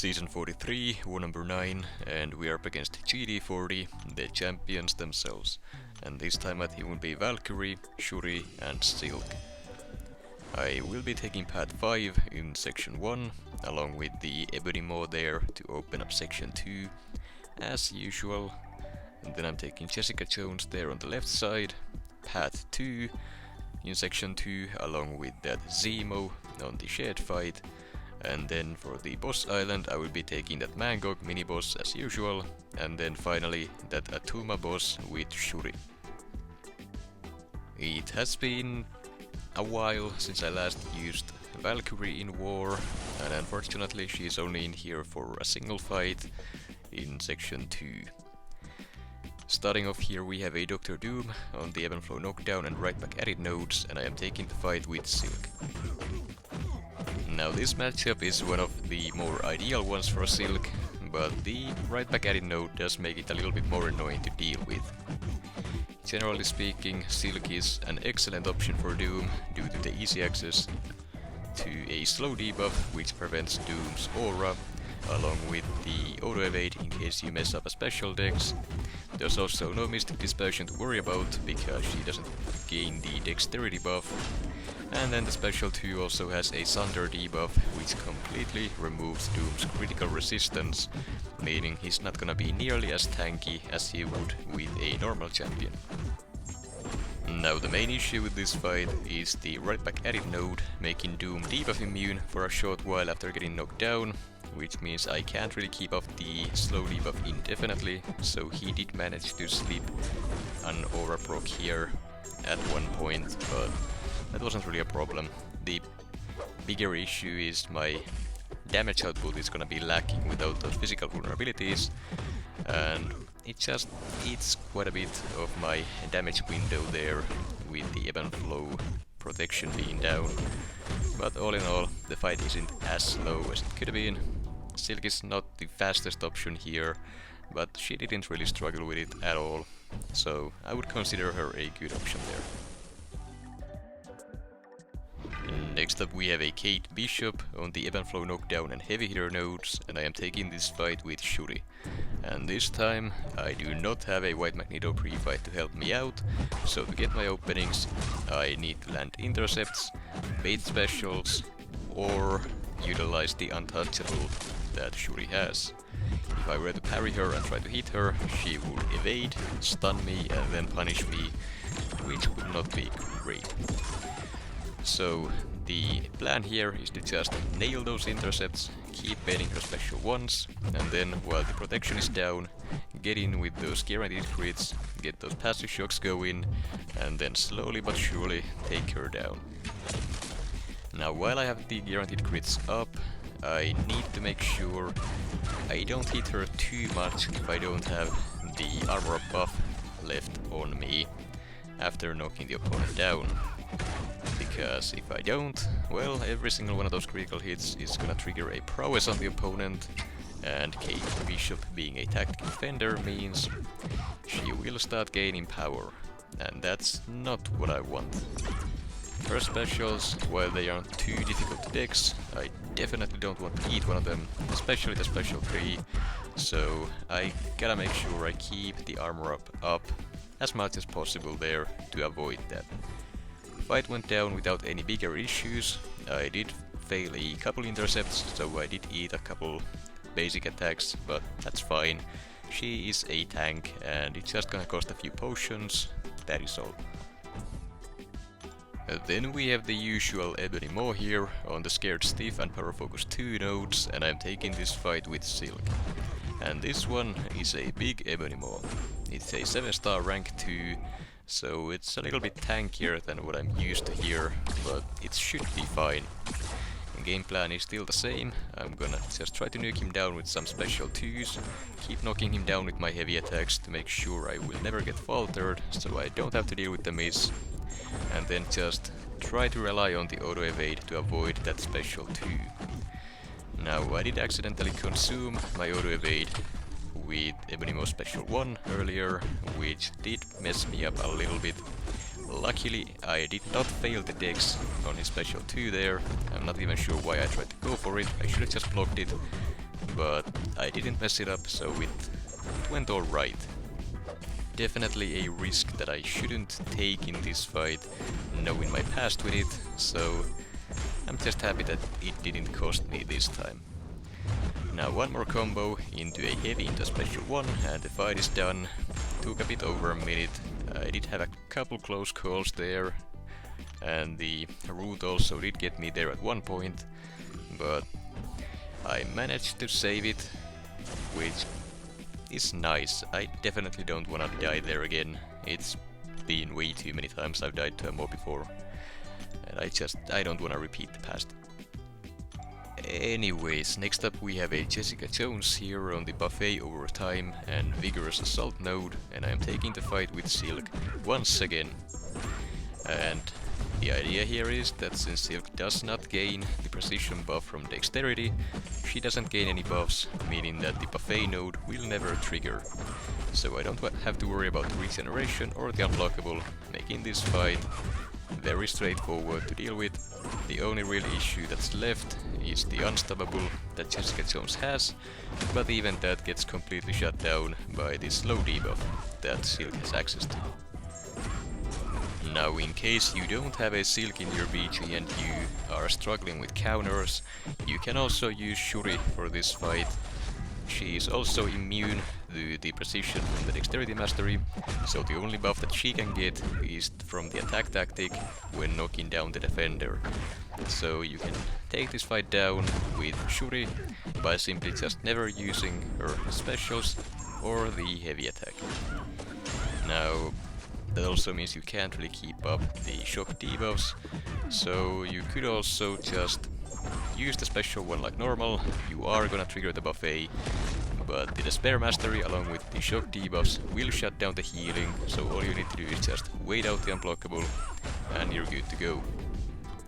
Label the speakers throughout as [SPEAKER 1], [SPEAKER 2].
[SPEAKER 1] Season 43, War number 9, and we are up against GT40, the champions themselves. And this time my team will be Valkyrie, Shuri and Silk. I will be taking Path 5 in Section 1, along with the Ebony Maw there to open up Section 2, as usual. And then I'm taking Jessica Jones there on the left side, Path 2 in Section 2, along with that Zemo on the shared fight. And then for the boss island I will be taking that Mangog mini-boss as usual, and then finally that Attuma boss with Shuri. It has been a while since I last used Valkyrie in war, and unfortunately she is only in here for a single fight in Section 2. Starting off here we have a Dr. Doom on the Ebb and Flow knockdown and right back at it nodes, and I am taking the fight with Silk. Now this matchup is one of the more ideal ones for Silk, but the right back at it node does make it a little bit more annoying to deal with. Generally speaking, Silk is an excellent option for Doom due to the easy access to a slow debuff which prevents Doom's aura, along with the auto evade in case you mess up a special dex. There's also no Mystic Dispersion to worry about because she doesn't gain the dexterity buff. And then the special 2 also has a Sunder debuff, which completely removes Doom's critical resistance, meaning he's not gonna be nearly as tanky as he would with a normal champion. Now the main issue with this fight is the right back at it node making Doom debuff immune for a short while after getting knocked down, which means I can't really keep up the slow debuff indefinitely, so he did manage to slip an aura proc here at one point, but that wasn't really a problem. The bigger issue is my damage output is gonna be lacking without those physical vulnerabilities, and it just eats quite a bit of my damage window there with the Ebb and Flow protection being down. But all in all, the fight isn't as slow as it could have been. Silk is not the fastest option here, but she didn't really struggle with it at all, so I would consider her a good option there. Next up we have a Kate Bishop on the Ebb and Flow knockdown and heavy hitter nodes, and I am taking this fight with Shuri. And this time I do not have a White Magneto pre-fight to help me out, so to get my openings I need to land intercepts, bait specials, or utilize the untouchable that Shuri has. If I were to parry her and try to hit her, she would evade, stun me and then punish me, which would not be great. So the plan here is to just nail those intercepts, keep baiting her special once, and then while the protection is down, get in with those guaranteed crits, get those passive shocks going, and then slowly but surely take her down. Now while I have the guaranteed crits up, I need to make sure I don't hit her too much if I don't have the armor buff left on me after knocking the opponent down. Because if I don't, well, every single one of those critical hits is gonna trigger a prowess on the opponent, and Kate Bishop being a tactical defender means she will start gaining power, and that's not what I want. Her specials, while they aren't too difficult to dex, I definitely don't want to eat one of them, especially the special 3, so I gotta make sure I keep the armor up as much as possible there to avoid that. Fight went down without any bigger issues. I did fail a couple intercepts, so I did eat a couple basic attacks, but that's fine. She is a tank and it's just gonna cost a few potions, that is all. Then we have the usual Ebony Maw here on the Scared Stiff and Power Focus 2 nodes, and I'm taking this fight with Silk. And this one is a big Ebony Maw. It's a 7-star rank 2, so it's a little bit tankier than what I'm used to here, but it should be fine. The game plan is still the same. I'm gonna just try to nuke him down with some special 2s, keep knocking him down with my heavy attacks to make sure I will never get faltered, so I don't have to deal with the miss, and then just try to rely on the auto evade to avoid that special 2. Now I did accidentally consume my auto evade with Ebony Maw special 1 earlier, which did mess me up a little bit. Luckily I did not fail the dex on his special 2 there. I'm not even sure why I tried to go for it. I should have just blocked it, but I didn't mess it up, so it went alright. Definitely a risk that I shouldn't take in this fight, knowing my past with it, so I'm just happy that it didn't cost me this time. Now one more combo into a heavy into special 1 and the fight is done. Took a bit over a minute. I did have a couple close calls there, and the root also did get me there at one point, but I managed to save it, which is nice. I definitely don't want to die there again. It's been way too many times I've died to a mob before, and I don't want to repeat the past. Anyways, next up we have a Jessica Jones here on the buffet over time and vigorous assault node, and I am taking the fight with Silk once again. And the idea here is that since Silk does not gain the precision buff from dexterity, she doesn't gain any buffs, meaning that the buffet node will never trigger. So I don't have to worry about regeneration or the unblockable, making this fight very straightforward to deal with. The only real issue that's left is the unstoppable that Jessica Jones has, but even that gets completely shut down by the slow debuff that Silk has access to. Now, in case you don't have a Silk in your BG and you are struggling with counters, you can also use Shuri for this fight. She is also immune to the precision from the dexterity mastery, so the only buff that she can get is from the attack tactic when knocking down the defender. So you can take this fight down with Shuri by simply just never using her specials or the heavy attack. Now, that also means you can't really keep up the shock debuffs, so you could also just use the special one like normal. You are gonna trigger the buffet, but the Despair Mastery along with the shock debuffs will shut down the healing, so all you need to do is just wait out the unblockable and you're good to go.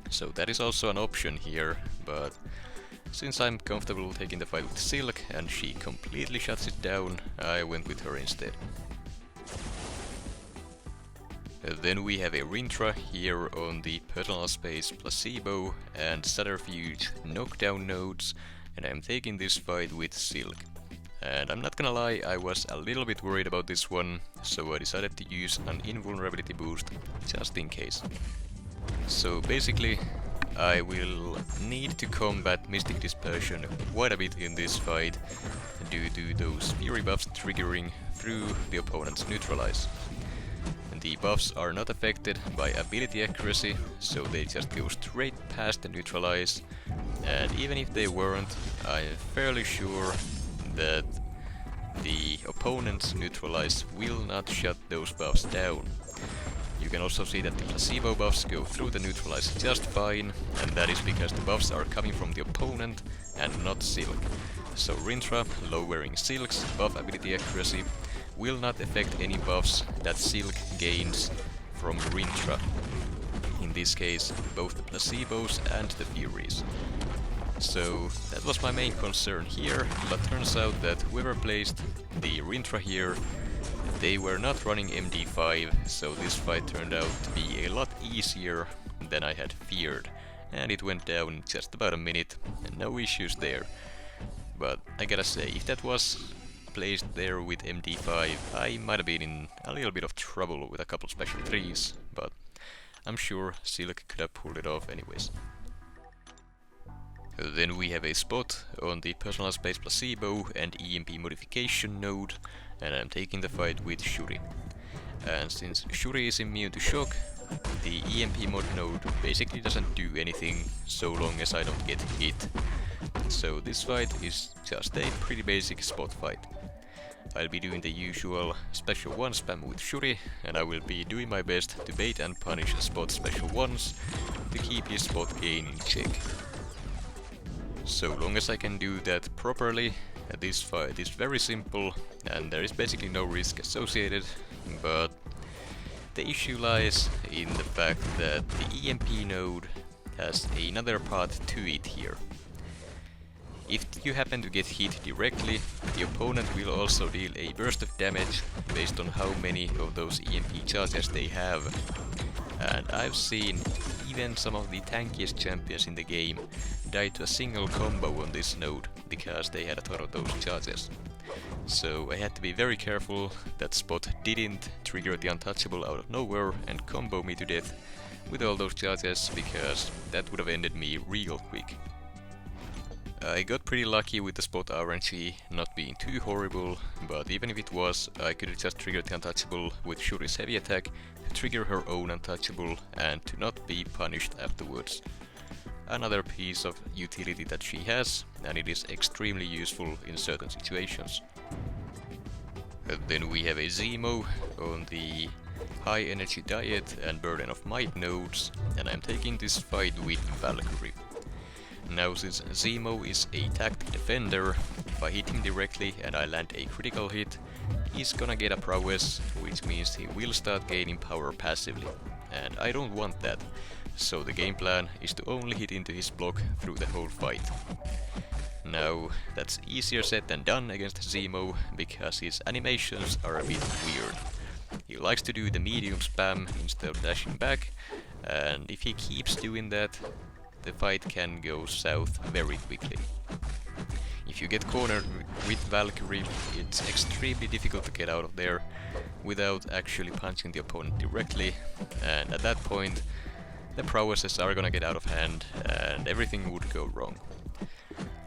[SPEAKER 1] So that is also an option here, but since I'm comfortable taking the fight with Silk and she completely shuts it down, I went with her instead. Then we have a Rintrah here on the personal space placebo and subterfuge knockdown nodes, and I'm taking this fight with Silk. And I'm not gonna lie, I was a little bit worried about this one, so I decided to use an invulnerability boost just in case. So basically, I will need to combat Mystic Dispersion quite a bit in this fight due to those fury buffs triggering through the opponent's neutralize. The buffs are not affected by ability accuracy, so they just go straight past the neutralize, and even if they weren't, I'm fairly sure that the opponent's neutralize will not shut those buffs down. You can also see that the placebo buffs go through the neutralize just fine, and that is because the buffs are coming from the opponent and not Silk. So Rintrah, lowering Silk's buff ability accuracy, will not affect any buffs that Silk gains from Rintrah. In this case, both the placebos and the furies. So that was my main concern here, but turns out that whoever placed the Rintrah here, they were not running MD5, so this fight turned out to be a lot easier than I had feared. And it went down in just about a minute, and no issues there. But I gotta say, if that was placed there with MD5, I might have been in a little bit of trouble with a couple special 3s, but I'm sure Silk could have pulled it off anyways. Then we have a spot on the personal space placebo and EMP modification node, and I'm taking the fight with Shuri. And since Shuri is immune to shock, the EMP mod node basically doesn't do anything so long as I don't get hit. So this fight is just a pretty basic spot fight. I'll be doing the usual special 1 spam with Shuri, and I will be doing my best to bait and punish spot special 1s to keep his spot gain in check. So long as I can do that properly, this fight is very simple and there is basically no risk associated, but the issue lies in the fact that the EMP node has another part to it here. If you happen to get hit directly, the opponent will also deal a burst of damage based on how many of those EMP charges they have. And I've seen even some of the tankiest champions in the game died to a single combo on this node because they had a ton of those charges. So I had to be very careful that Spot didn't trigger the untouchable out of nowhere and combo me to death with all those charges, because that would have ended me real quick. I got pretty lucky with the Spot RNG not being too horrible, but even if it was, I could have just triggered the untouchable with Shuri's heavy attack to trigger her own untouchable and to not be punished afterwards. Another piece of utility that she has, and it is extremely useful in certain situations. And then we have a Zemo on the high energy diet and burden of might nodes, and I'm taking this fight with Valkyrie. Now, since Zemo is a tactic defender, if I hit him directly and I land a critical hit, he's gonna get a prowess, which means he will start gaining power passively. And I don't want that, so the game plan is to only hit into his block through the whole fight. Now, that's easier said than done against Zemo, because his animations are a bit weird. He likes to do the medium spam instead of dashing back, and if he keeps doing that, the fight can go south very quickly. If you get cornered with Valkyrie, it's extremely difficult to get out of there without actually punching the opponent directly, and at that point the prowesses are gonna get out of hand and everything would go wrong.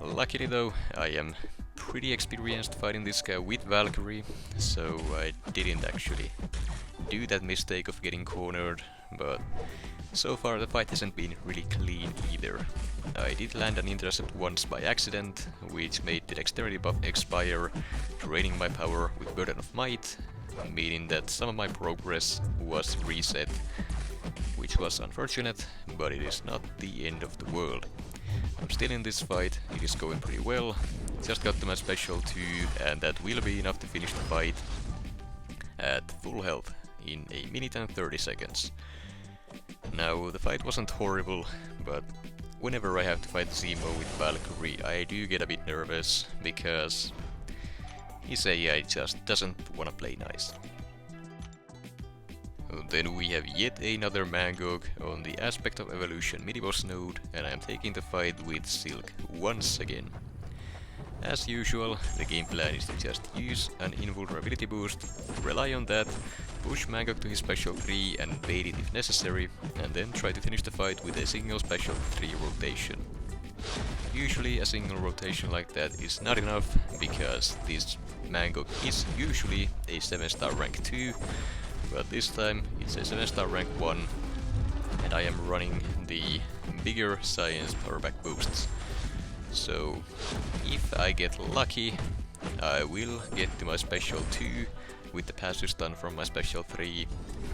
[SPEAKER 1] Luckily though, I am pretty experienced fighting this guy with Valkyrie, so I didn't actually do that mistake of getting cornered, but so far the fight hasn't been really clean either. I did land an intercept once by accident, which made the dexterity buff expire, draining my power with burden of might, meaning that some of my progress was reset, which was unfortunate, but it is not the end of the world. I'm still in this fight, it is going pretty well, just got to my special 2 and that will be enough to finish the fight at full health in a minute and 30 seconds. Now, the fight wasn't horrible, but whenever I have to fight Zemo with Valkyrie, I do get a bit nervous, because his AI just doesn't wanna play nice. Then we have yet another Mangog on the Aspect of Evolution mini-boss node, and I am taking the fight with Silk once again. As usual, the game plan is to just use an invulnerability boost, rely on that, push Mangog to his special 3 and bait it if necessary, and then try to finish the fight with a single special 3 rotation. Usually a single rotation like that is not enough, because this Mangog is usually a 7-star rank 2, but this time it's a 7-star rank 1, and I am running the bigger science powerback boosts. So if I get lucky, I will get to my special 2 with the passive stun from my special 3,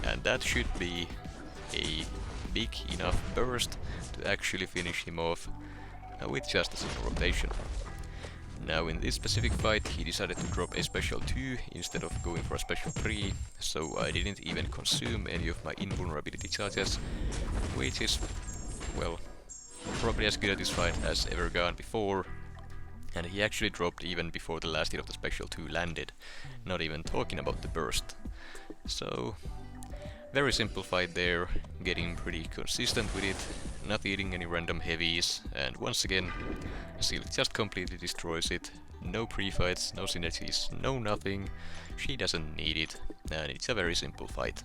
[SPEAKER 1] and that should be a big enough burst to actually finish him off with just a single rotation. Now, in this specific fight he decided to drop a special 2 instead of going for a special 3, so I didn't even consume any of my invulnerability charges, which is, well, probably as good at this fight as ever gone before. And he actually dropped even before the last hit of the special 2 landed, not even talking about the burst. So, very simple fight there, getting pretty consistent with it, not eating any random heavies, and once again, Silk just completely destroys it. No pre-fights, no synergies, no nothing, she doesn't need it, and it's a very simple fight.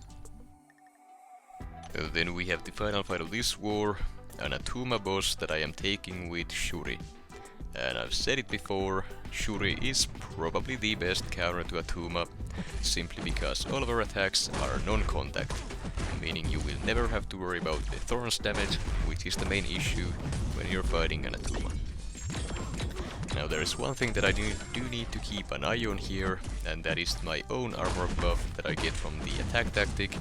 [SPEAKER 1] Then we have the final fight of this war, an Attuma boss that I am taking with Shuri. And I've said it before, Shuri is probably the best counter to Attuma, simply because all of her attacks are non-contact, meaning you will never have to worry about the Thorns damage, which is the main issue when you're fighting an Attuma. Now, there is one thing that I do need to keep an eye on here, and that is my own armor buff that I get from the attack tactic.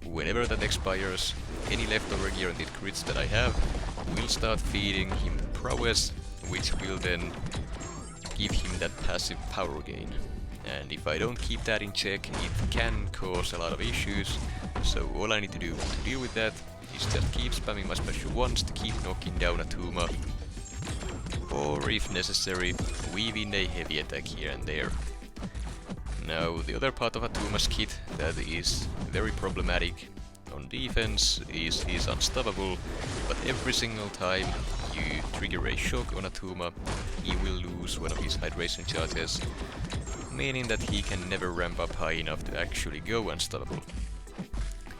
[SPEAKER 1] Whenever that expires, any leftover guaranteed crits that I have will start feeding him prowess, which will then give him that passive power gain. And if I don't keep that in check, it can cause a lot of issues, so all I need to do to deal with that is just keep spamming my special 1s to keep knocking down Attuma, or if necessary, weave in a heavy attack here and there. Now, the other part of Attuma's kit that is very problematic, on defense is he's unstoppable, but every single time you trigger a shock on Attuma, he will lose one of his hydration charges, meaning that he can never ramp up high enough to actually go unstoppable.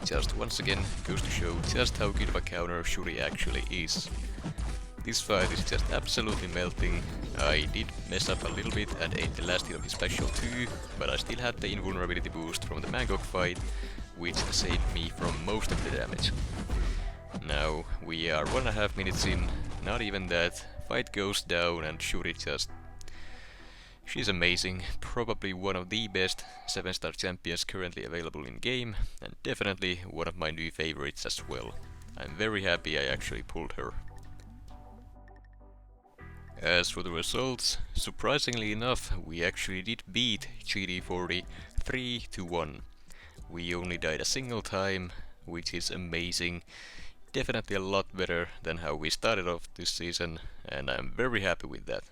[SPEAKER 1] Just once again goes to show just how good of a counter Shuri actually is. This fight is just absolutely melting. I did mess up a little bit and ate the last hit of his special too, but I still had the invulnerability boost from the Mangog fight, which saved me from most of the damage. Now we are 1.5 minutes in, not even that, fight goes down and Shuri just... She's amazing, probably one of the best 7-star champions currently available in game, and definitely one of my new favorites as well. I'm very happy I actually pulled her. As for the results, surprisingly enough, we actually did beat GT40 3-1. We only died a single time, which is amazing. Definitely a lot better than how we started off this season, and I'm very happy with that.